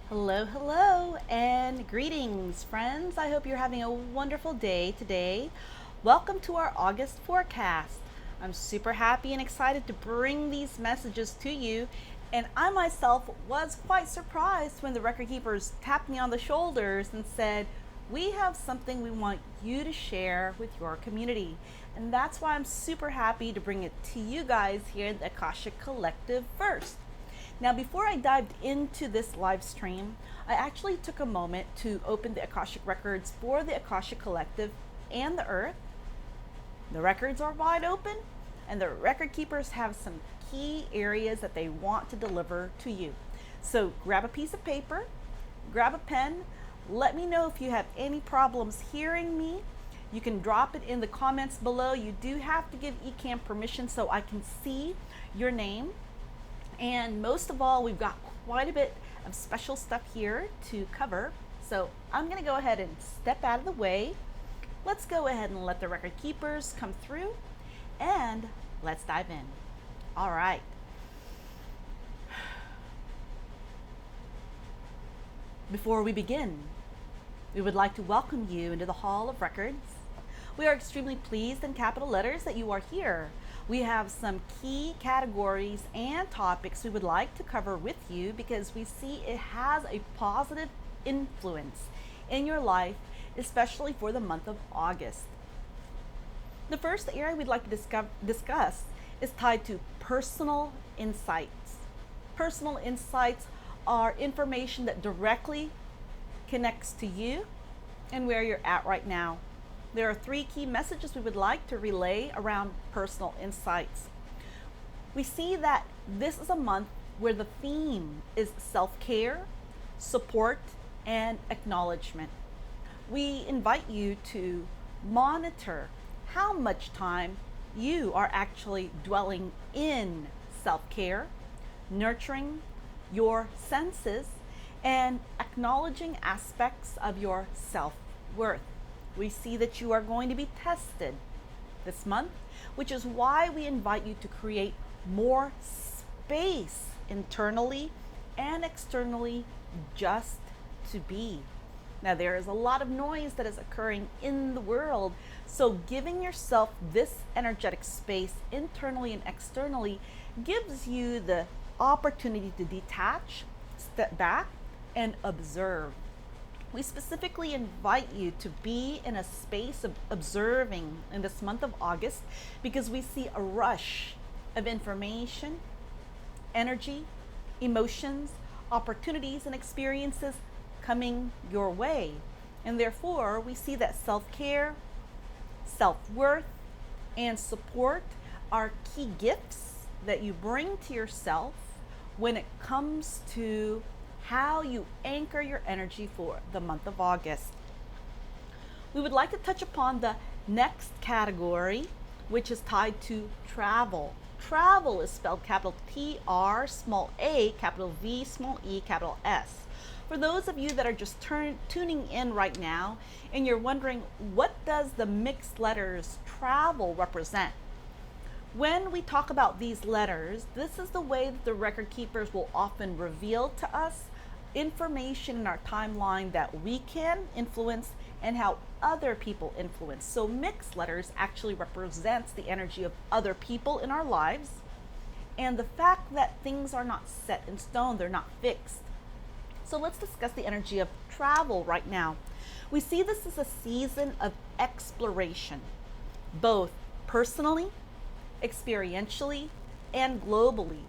Hello, hello, and greetings, friends. I hope you're having a wonderful day today. Welcome to our August forecast. I'm super happy and excited to bring these messages to you. And I myself was quite surprised when the record keepers tapped me on the shoulders and said, "We have something we want you to share with your community." And that's why I'm super happy to bring it to you guys here in the Akashic Collective first. Now, before I dived into this live stream, I actually took a moment to open the Akashic Records for the Akashic Collective and the Earth. The records are wide open, and the record keepers have some key areas that they want to deliver to you. So grab a piece of paper, grab a pen, let me know if you have any problems hearing me. You can drop it in the comments below. You do have to give eCam permission so I can see your name. And most of all, we've got quite a bit of special stuff here to cover. So I'm going to go ahead and step out of the way. Let's go ahead and let the record keepers come through and let's dive in. All right. Before we begin, we would like to welcome you into the Hall of Records. We are extremely pleased in capital letters that you are here. We have some key categories and topics we would like to cover with you because we see it has a positive influence in your life, especially for the month of August. The first area we'd like to discuss is tied to personal insights. Personal insights are information that directly connects to you and where you're at right now. There are three key messages we would like to relay around personal insights. We see that this is a month where the theme is self-care, support, and acknowledgement. We invite you to monitor how much time you are actually dwelling in self-care, nurturing your senses, and acknowledging aspects of your self-worth. We see that you are going to be tested this month, which is why we invite you to create more space internally and externally just to be. Now, there is a lot of noise that is occurring in the world, so giving yourself this energetic space internally and externally gives you the opportunity to detach, step back, and observe. We specifically invite you to be in a space of observing in this month of August because we see a rush of information, energy, emotions, opportunities, and experiences coming your way. And therefore, we see that self-care, self-worth, and support are key gifts that you bring to yourself when it comes to how you anchor your energy for the month of August. We would like to touch upon the next category, which is tied to travel. Travel is spelled capital T-R, small a, capital V, small e, capital S. For those of you that are just tuning in right now and you're wondering, what does the mixed letters travel represent? When we talk about these letters, this is the way that the record keepers will often reveal to us information in our timeline that we can influence and how other people influence. So mixed letters actually represents the energy of other people in our lives and the fact that things are not set in stone, they're not fixed. So let's discuss the energy of travel right now. We see this as a season of exploration, both personally, experientially, and globally.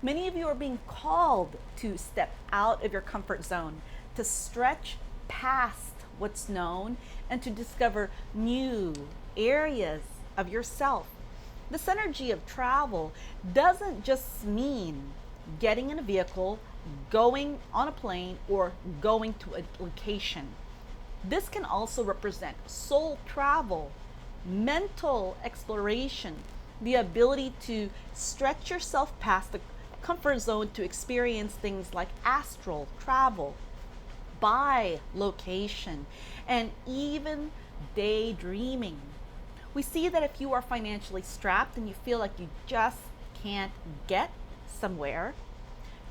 Many of you are being called to step out of your comfort zone, to stretch past what's known, and to discover new areas of yourself. This energy of travel doesn't just mean getting in a vehicle, going on a plane, or going to a location. This can also represent soul travel, mental exploration, the ability to stretch yourself past the comfort zone to experience things like astral travel, by location, and even daydreaming. We see that if you are financially strapped and you feel like you just can't get somewhere,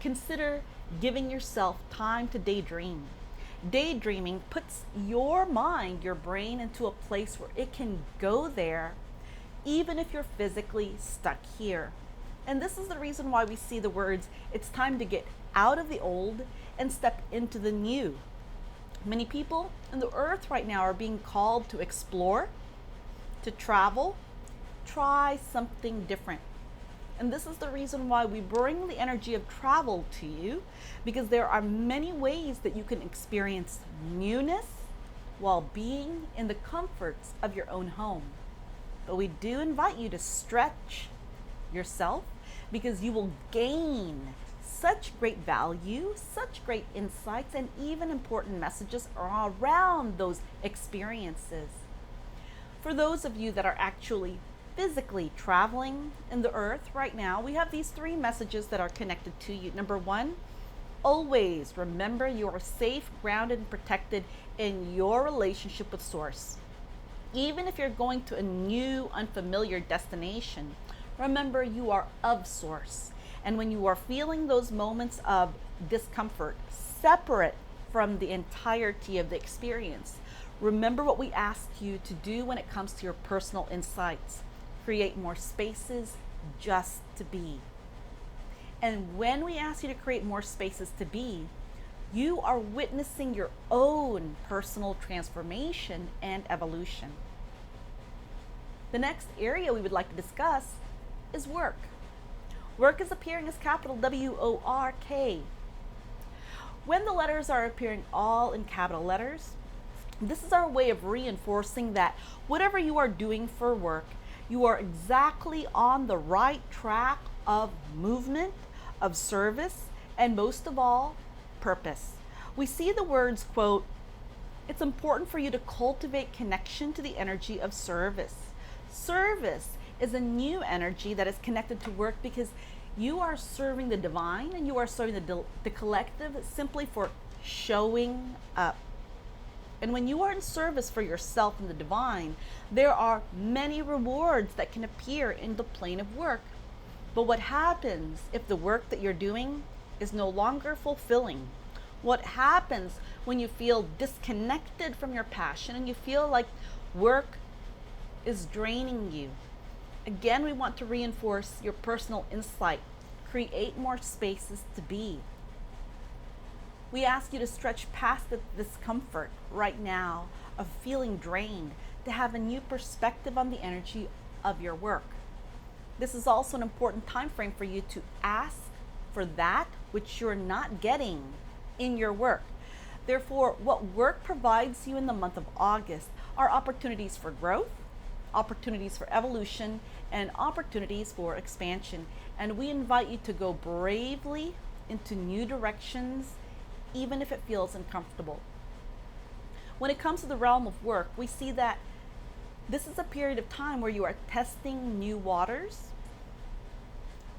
consider giving yourself time to daydream. Daydreaming puts your mind, your brain, into a place where it can go there even if you're physically stuck here. And this is the reason why we see the words, it's time to get out of the old and step into the new. Many people on the earth right now are being called to explore, to travel, try something different. And this is the reason why we bring the energy of travel to you, because there are many ways that you can experience newness while being in the comforts of your own home. But we do invite you to stretch yourself, because you will gain such great value, such great insights, and even important messages around those experiences. For those of you that are actually physically traveling in the earth right now, we have these 3 messages that are connected to you. Number 1, always remember you are safe, grounded, and protected in your relationship with Source. Even if you're going to a new, unfamiliar destination, remember you are of Source. And when you are feeling those moments of discomfort, separate from the entirety of the experience, remember what we ask you to do when it comes to your personal insights. Create more spaces just to be. And when we ask you to create more spaces to be, you are witnessing your own personal transformation and evolution. The next area we would like to discuss is work. Work is appearing as capital W-O-R-K. When the letters are appearing all in capital letters, this is our way of reinforcing that whatever you are doing for work, you are exactly on the right track of movement, of service, and most of all, purpose. We see the words, quote, it's important for you to cultivate connection to the energy of service. Service is a new energy that is connected to work, because you are serving the divine and you are serving the collective simply for showing up. And when you are in service for yourself and the divine, there are many rewards that can appear in the plane of work. But what happens if the work that you're doing is no longer fulfilling? What happens when you feel disconnected from your passion and you feel like work is draining you? Again, we want to reinforce your personal insight. Create more spaces to be. We ask you to stretch past the discomfort right now of feeling drained, to have a new perspective on the energy of your work. This is also an important time frame for you to ask for that which you're not getting in your work. Therefore, what work provides you in the month of August are opportunities for growth, opportunities for evolution, and opportunities for expansion. And we invite you to go bravely into new directions, even if it feels uncomfortable. When it comes to the realm of work, we see that this is a period of time where you are testing new waters,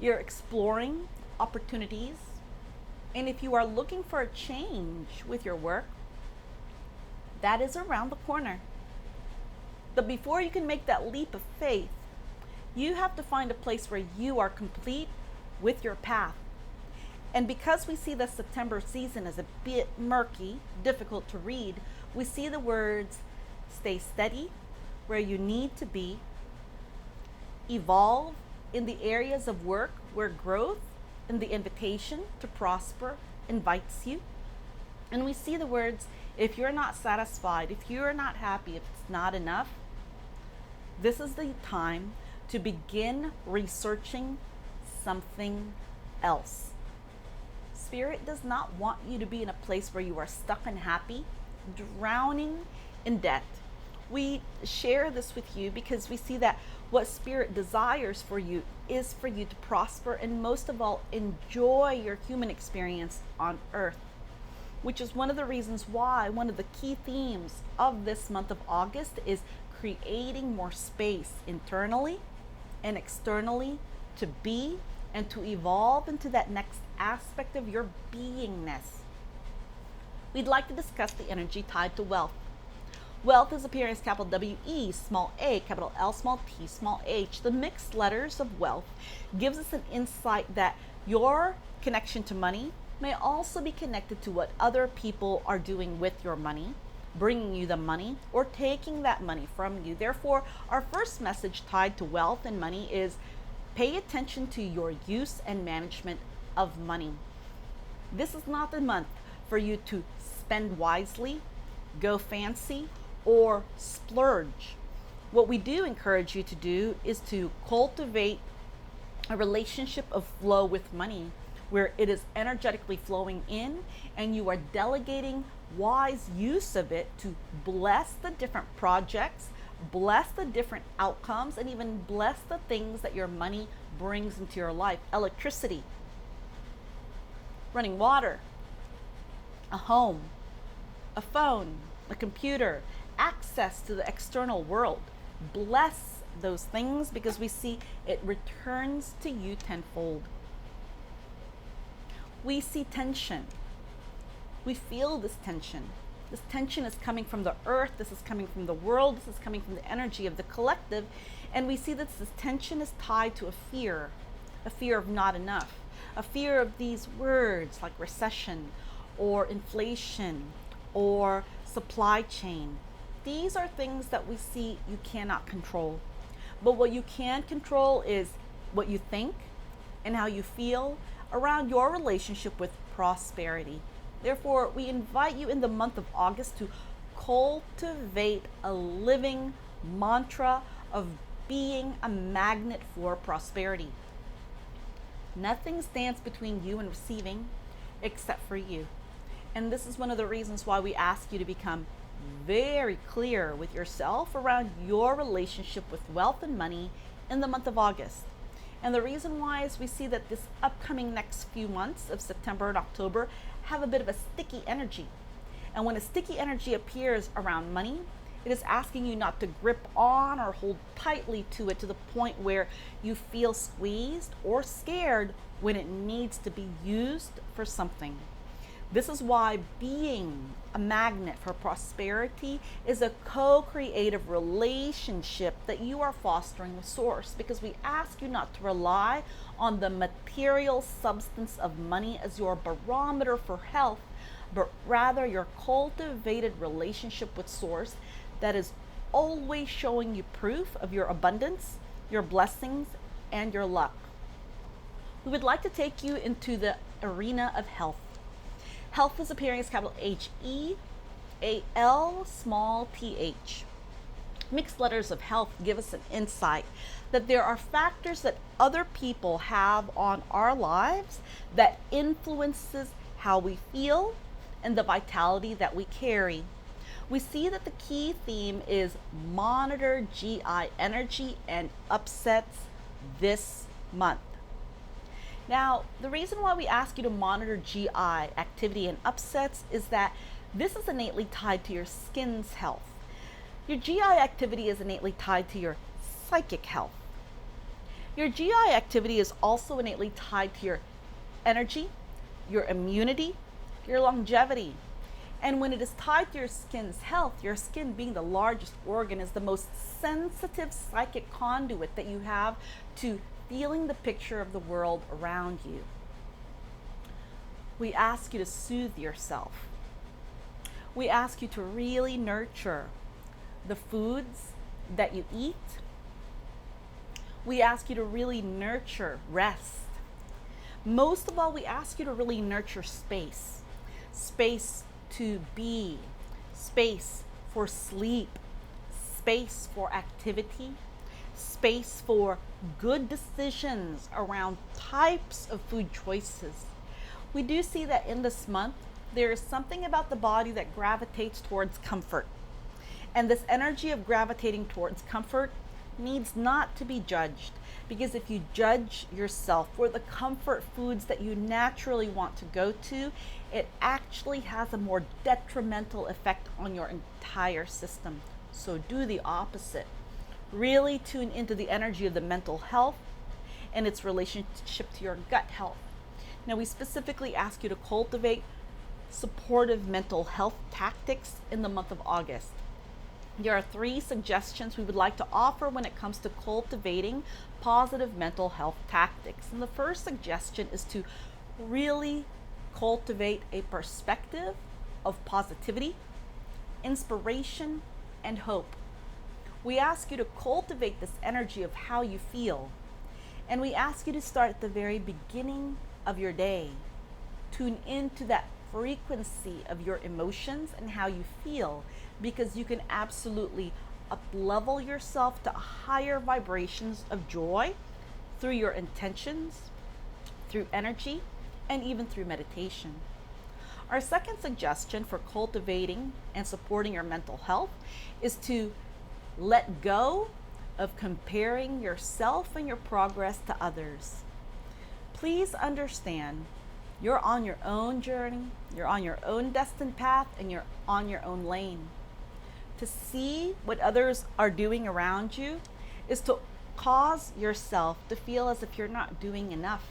you're exploring opportunities, and if you are looking for a change with your work, that is around the corner. But before you can make that leap of faith, you have to find a place where you are complete with your path. And because we see the September season as a bit murky, difficult to read, we see the words stay steady where you need to be, evolve in the areas of work where growth and the invitation to prosper invites you. And we see the words, if you're not satisfied, if you're not happy, if it's not enough, this is the time to begin researching something else. Spirit does not want you to be in a place where you are stuck unhappy, drowning in debt. We share this with you because we see that what Spirit desires for you is for you to prosper and most of all, enjoy your human experience on earth, which is one of the reasons why one of the key themes of this month of August is creating more space internally and externally to be and to evolve into that next aspect of your beingness. We'd like to discuss the energy tied to wealth. Wealth is appearing as capital W-E, small a, capital L, small t, small h. The mixed letters of wealth gives us an insight that your connection to money may also be connected to what other people are doing with your money, bringing you the money, or taking that money from you. Therefore, our first message tied to wealth and money is pay attention to your use and management of money. This is not the month for you to spend wisely, go fancy, or splurge. What we do encourage you to do is to cultivate a relationship of flow with money where it is energetically flowing in and you are delegating wise use of it to bless the different projects, bless the different outcomes, and even bless the things that your money brings into your life. Electricity, running water, a home, a phone, a computer, access to the external world. Bless those things because we see it returns to you tenfold. We see tension. We feel this tension. This tension is coming from the earth. This is coming from the world. This is coming from the energy of the collective. And we see that this tension is tied to a fear of not enough, a fear of these words like recession or inflation or supply chain. These are things that we see you cannot control. But what you can control is what you think and how you feel around your relationship with prosperity. Therefore, we invite you in the month of August to cultivate a living mantra of being a magnet for prosperity. Nothing stands between you and receiving except for you. And this is one of the reasons why we ask you to become very clear with yourself around your relationship with wealth and money in the month of August. And the reason why is we see that this upcoming next few months of September and October have a bit of a sticky energy. And when a sticky energy appears around money, it is asking you not to grip on or hold tightly to it to the point where you feel squeezed or scared when it needs to be used for something. This is why being a magnet for prosperity is a co-creative relationship that you are fostering with Source, because we ask you not to rely on the material substance of money as your barometer for health, but rather your cultivated relationship with Source that is always showing you proof of your abundance, your blessings, and your luck. We would like to take you into the arena of health. Health is appearing as capital H-E-A-L, small T-H. Mixed letters of health give us an insight that there are factors that other people have on our lives that influences how we feel and the vitality that we carry. We see that the key theme is monitor GI energy and upsets this month. Now, the reason why we ask you to monitor GI activity and upsets is that this is innately tied to your skin's health. Your GI activity is innately tied to your psychic health. Your GI activity is also innately tied to your energy, your immunity, your longevity. And when it is tied to your skin's health, your skin being the largest organ is the most sensitive psychic conduit that you have to feeling the picture of the world around you. We ask you to soothe yourself. We ask you to really nurture the foods that you eat. We ask you to really nurture rest. Most of all, we ask you to really nurture space. Space to be, space for sleep, space for activity, space for good decisions around types of food choices. We do see that in this month, there is something about the body that gravitates towards comfort. And this energy of gravitating towards comfort needs not to be judged, because if you judge yourself for the comfort foods that you naturally want to go to, it actually has a more detrimental effect on your entire system. So do the opposite. Really tune into the energy of the mental health and its relationship to your gut health. Now, we specifically ask you to cultivate supportive mental health tactics in the month of August. There are 3 suggestions we would like to offer when it comes to cultivating positive mental health tactics. And the first suggestion is to really cultivate a perspective of positivity, inspiration, and hope. We ask you to cultivate this energy of how you feel. And we ask you to start at the very beginning of your day. Tune into that frequency of your emotions and how you feel, because you can absolutely up-level yourself to higher vibrations of joy through your intentions, through energy, and even through meditation. Our second suggestion for cultivating and supporting your mental health is to let go of comparing yourself and your progress to others. Please understand, you're on your own journey, you're on your own destined path, and you're on your own lane. To see what others are doing around you is to cause yourself to feel as if you're not doing enough.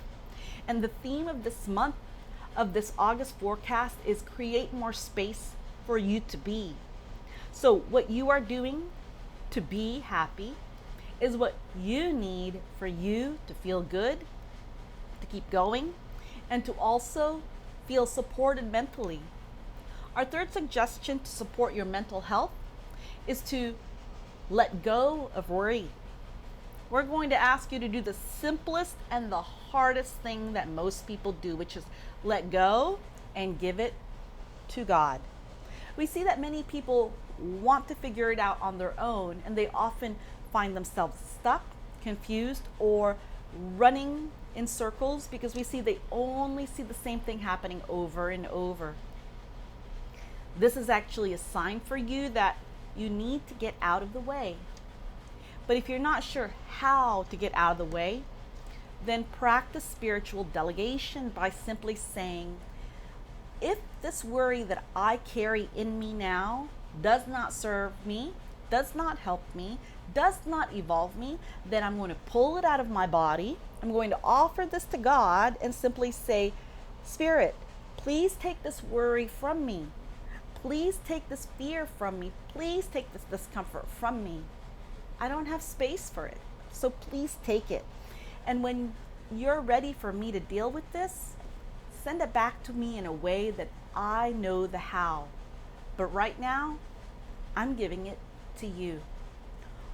And the theme of this month, of this August forecast, is create more space for you to be. So what you are doing to be happy is what you need for you to feel good, to keep going, and to also feel supported mentally. Our third suggestion to support your mental health is to let go of worry. We're going to ask you to do the simplest and the hardest thing that most people do, which is let go and give it to God. We see that many people want to figure it out on their own, and they often find themselves stuck, confused, or running in circles because we see they only see the same thing happening over and over. This is actually a sign for you that you need to get out of the way. But if you're not sure how to get out of the way, then practice spiritual delegation by simply saying, if this worry that I carry in me now does not serve me, does not help me, does not evolve me, then I'm going to pull it out of my body. I'm going to offer this to God and simply say, Spirit, please take this worry from me. Please take this fear from me. Please take this discomfort from me. I don't have space for it, so please take it. And when you're ready for me to deal with this, send it back to me in a way that I know the how. But right now, I'm giving it to you.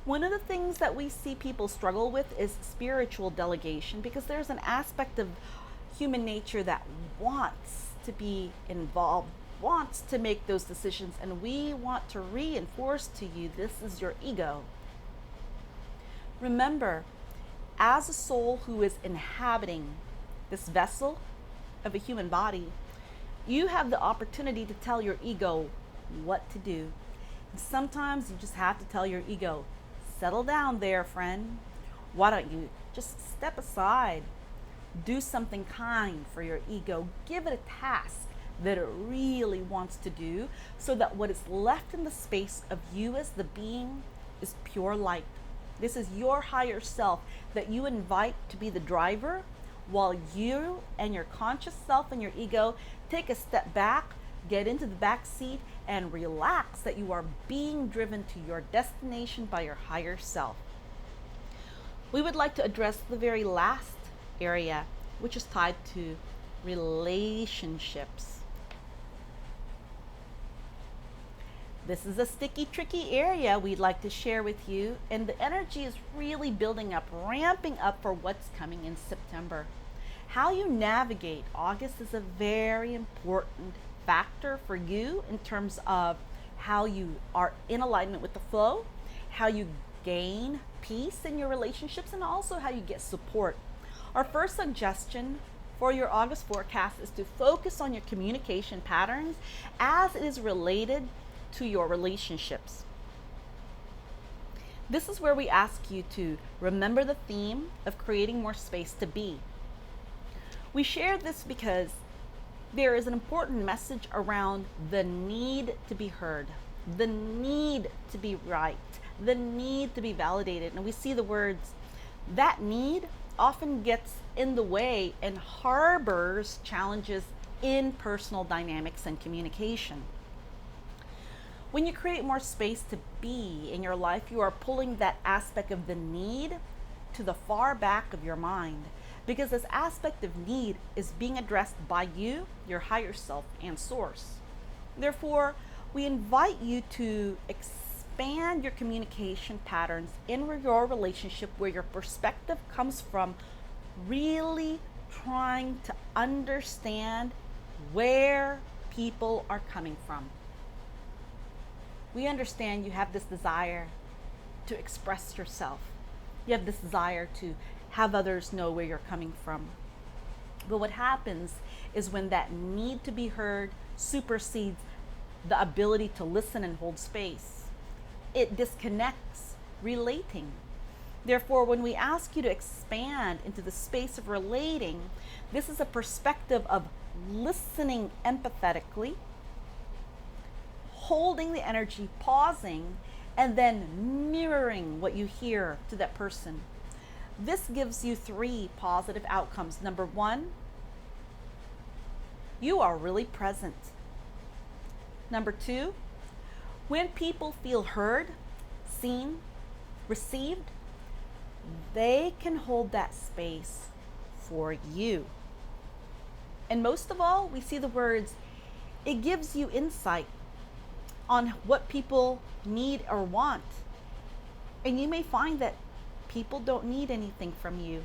One of the things that we see people struggle with is spiritual delegation, because there's an aspect of human nature that wants to be involved, wants to make those decisions, and we want to reinforce to you this is your ego. Remember, as a soul who is inhabiting this vessel of a human body, you have the opportunity to tell your ego what to do. And sometimes you just have to tell your ego, settle down there, friend. Why don't you just step aside? Do something kind for your ego. Give it a task that it really wants to do, so that what is left in the space of you as the being is pure light. This is your higher self that you invite to be the driver, while you and your conscious self and your ego take a step back, get into the back seat, and relax that you are being driven to your destination by your higher self. We would like to address the very last area, which is tied to relationships. This is a sticky, tricky area we'd like to share with you, and the energy is really building up, ramping up for what's coming in September. How you navigate August is a very important factor for you in terms of how you are in alignment with the flow, how you gain peace in your relationships, and also how you get support. Our first suggestion for your August forecast is to focus on your communication patterns as it is related to your relationships. This is where we ask you to remember the theme of creating more space to be. We share this because there is an important message around the need to be heard, the need to be right, the need to be validated. And we see the words, that need often gets in the way and harbors challenges in personal dynamics and communication. When you create more space to be in your life, you are pulling that aspect of the need to the far back of your mind, because this aspect of need is being addressed by you, your higher self, and source. Therefore, we invite you to expand your communication patterns in your relationship where your perspective comes from really trying to understand where people are coming from. We understand you have this desire to express yourself. You have this desire to have others know where you're coming from. But what happens is when that need to be heard supersedes the ability to listen and hold space, it disconnects relating. Therefore, when we ask you to expand into the space of relating, this is a perspective of listening empathetically, holding the energy, pausing, and then mirroring what you hear to that person. This gives you 3 positive outcomes. Number 1, you are really present. Number 2, when people feel heard, seen, received, they can hold that space for you. And most of all, we see the words, it gives you insight on what people need or want. And you may find that people don't need anything from you.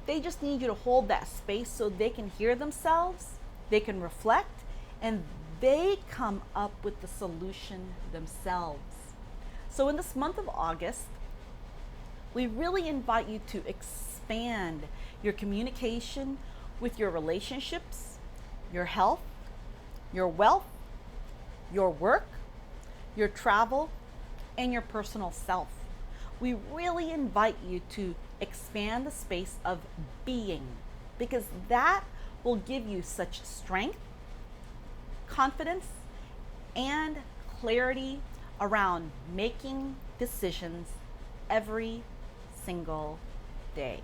They just need you to hold that space so they can hear themselves, they can reflect, and they come up with the solution themselves. So in this month of August, we really invite you to expand your communication with your relationships, your health, your wealth, your work, your travel, and your personal self. We really invite you to expand the space of being, because that will give you such strength, confidence, and clarity around making decisions every single day.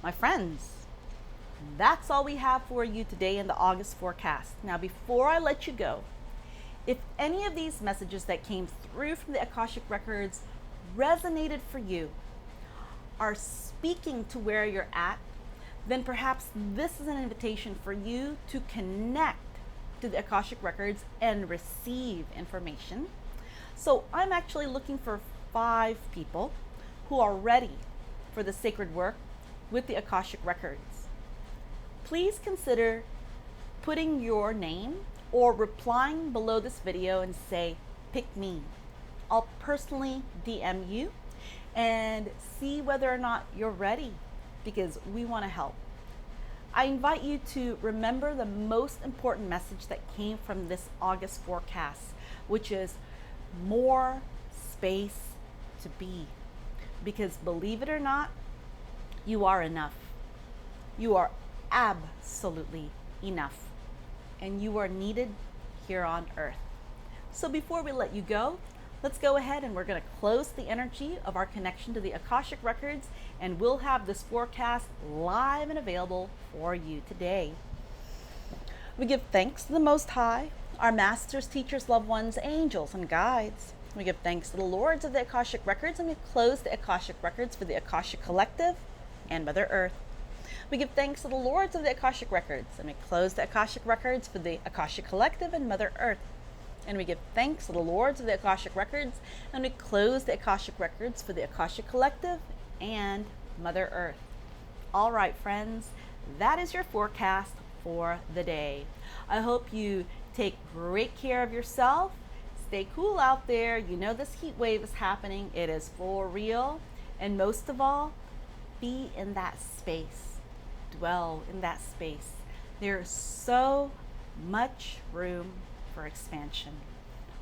My friends, that's all we have for you today in the August forecast. Now, before I let you go, if any of these messages that came through from the Akashic Records resonated for you, are speaking to where you're at, then perhaps this is an invitation for you to connect to the Akashic Records and receive information. So I'm actually looking for 5 people who are ready for the sacred work with the Akashic Records. Please consider putting your name or replying below this video and say, pick me. I'll personally DM you and see whether or not you're ready, because we want to help. I invite you to remember the most important message that came from this August forecast, which is more space to be. Because believe it or not, you are enough. You are absolutely enough. And you are needed here on earth. So before we let you go, let's go ahead and we're going to close the energy of our connection to the Akashic Records, and we'll have this forecast live and available for you today. We give thanks to the Most High, our masters, teachers, loved ones, angels, and guides. We give thanks to the Lords of the Akashic Records, and we close the Akashic Records for the Akashic Collective and Mother Earth. We give thanks to the Lords of the Akashic Records, and we close the Akashic Records for the Akashic Collective and Mother Earth. And we give thanks to the Lords of the Akashic Records, and we close the Akashic Records for the Akashic Collective and Mother Earth. All right, friends, that is your forecast for the day. I hope you take great care of yourself. Stay cool out there. You know this heat wave is happening. It is for real. And most of all, be in that space. Dwell in that space. There is so much room for expansion.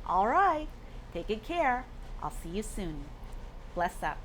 All right, take good care. I'll see you soon. Bless up.